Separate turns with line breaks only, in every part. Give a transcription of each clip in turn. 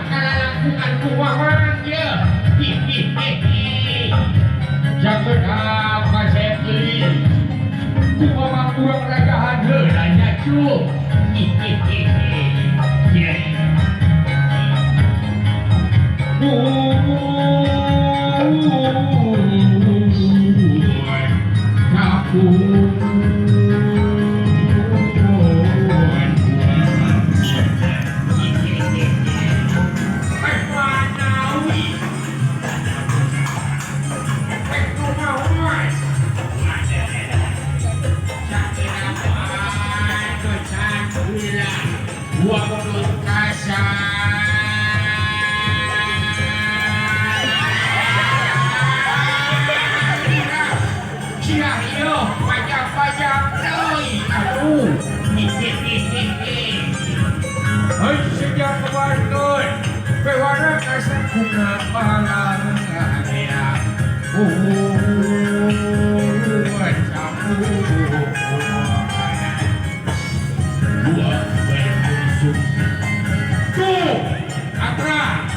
kalalakungan kumahan ya. Jangan apa saya beli. Kumaha kurang rajahan heulanya cu. Ya. Sejak kebantuan Pewarna kasar kuna pahalang ya. Buah berbusuk tuh Atra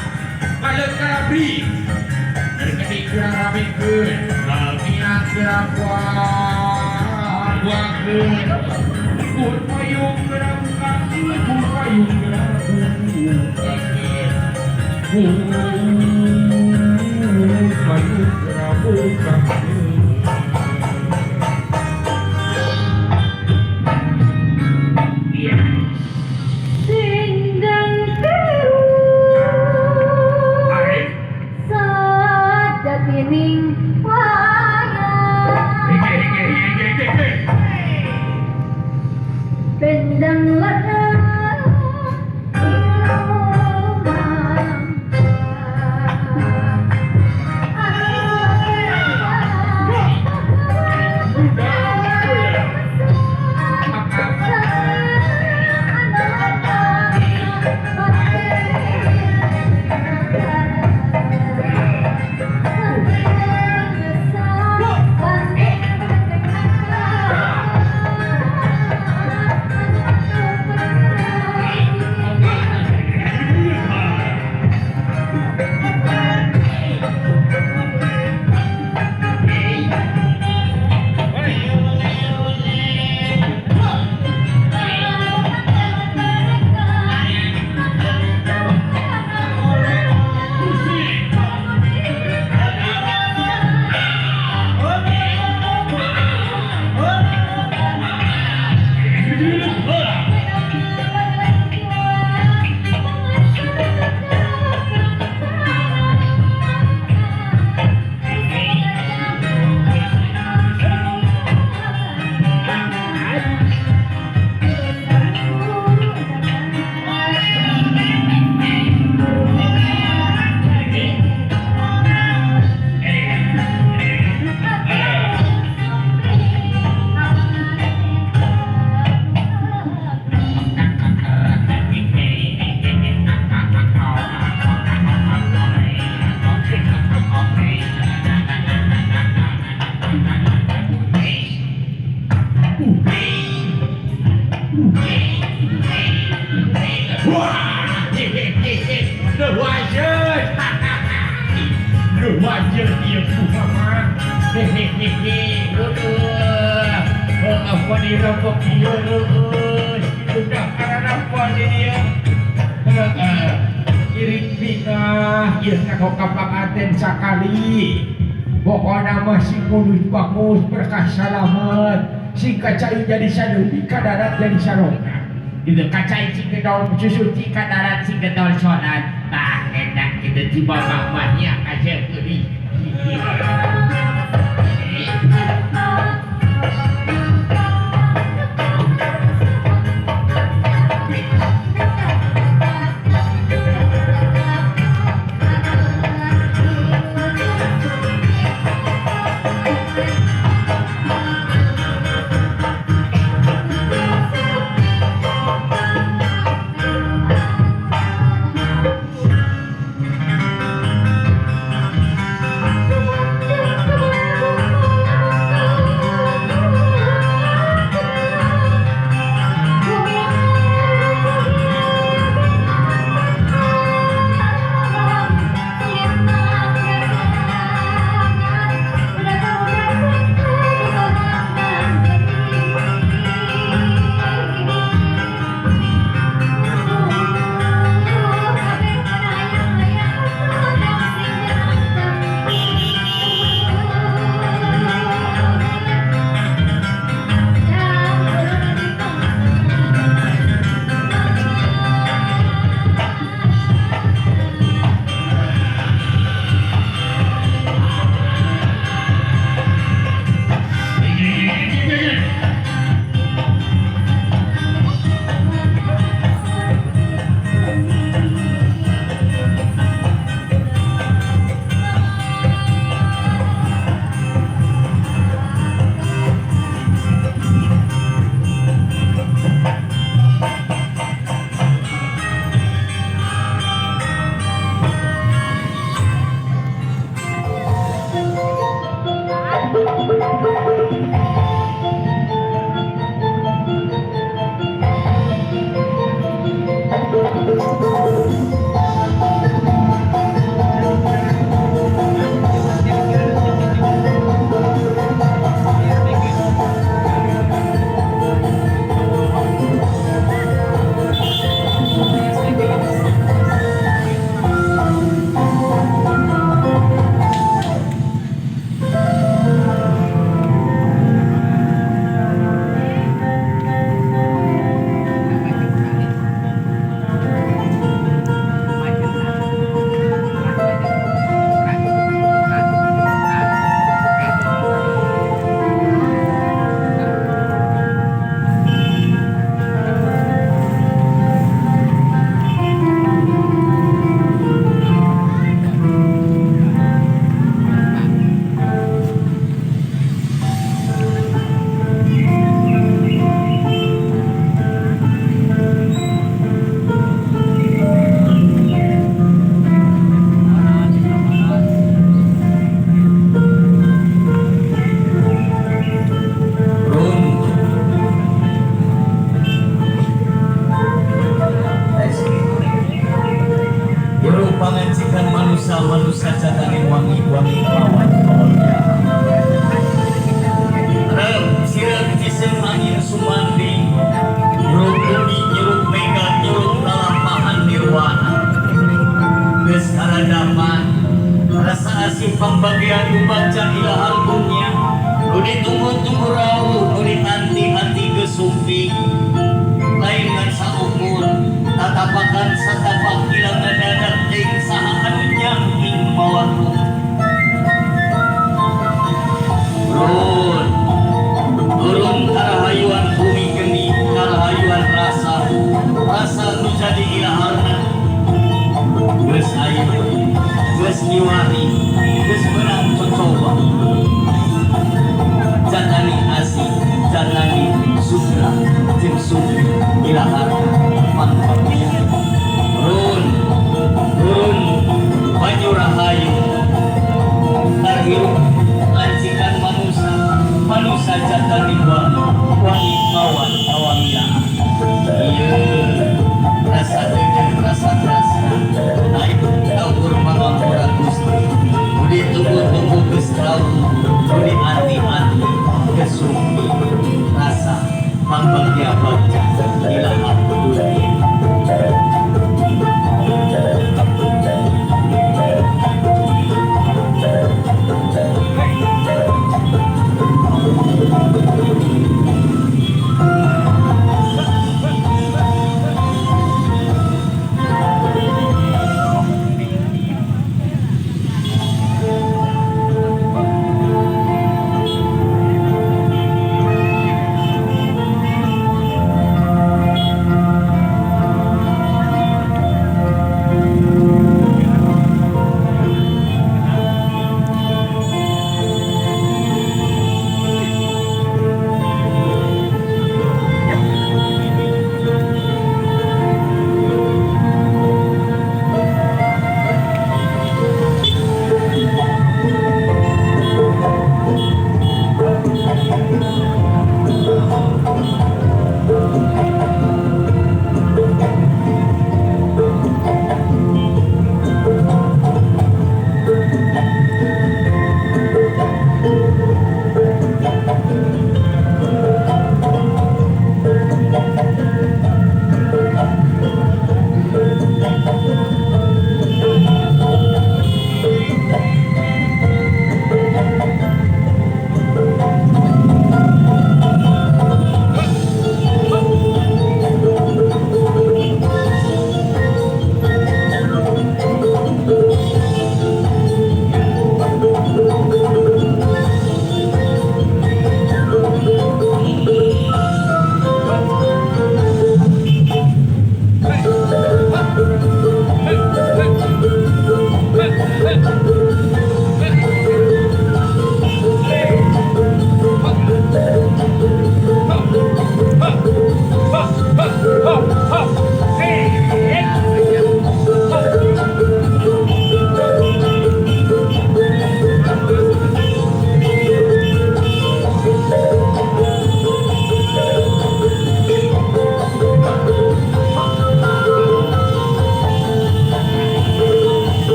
Balik kalabri Berkedik kurang rabikun Lalmian kurang buang Pun payung kurang kaki Pun payung kurang payung kurang kaki Wajar dia Muhammad hehehe apa dirampok dia sudah karena apa dia kirim pindah ia kau kapak aten sekali pokoknya masih mulus bagus berkah selamat si kacai jadi saduti kadarat jadi sarona itu kacai si kedol susu si kadarat si kedol sonat nah enak kita tiba mamanya aja beri
pangajikan manusia jatangin wangi-wangi kawan kolnya rem sirap jisem angin sumandi nyuruk bumi nyuruk mega nyuruk lalampahan nirwana geus karadaman rasa asih pembagian dibaca ilahar dunia nu ditunggu-tunggu rawuh nu dianti-anti gesumpi lain ngan saukur tatapakan satapak ilang ngadadak ting saha anu nyangking mawarung ulun karahayuan bumi geni karahayuan rasa nu jadi ilaharna geus ayu geus nyiwari geus menang cocoba janani asih janani sutra jeung sumpi ilaharna manfaatnya run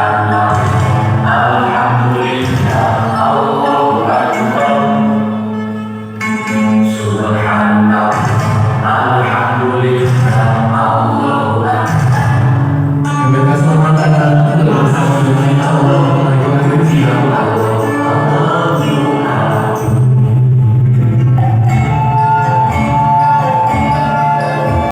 Rama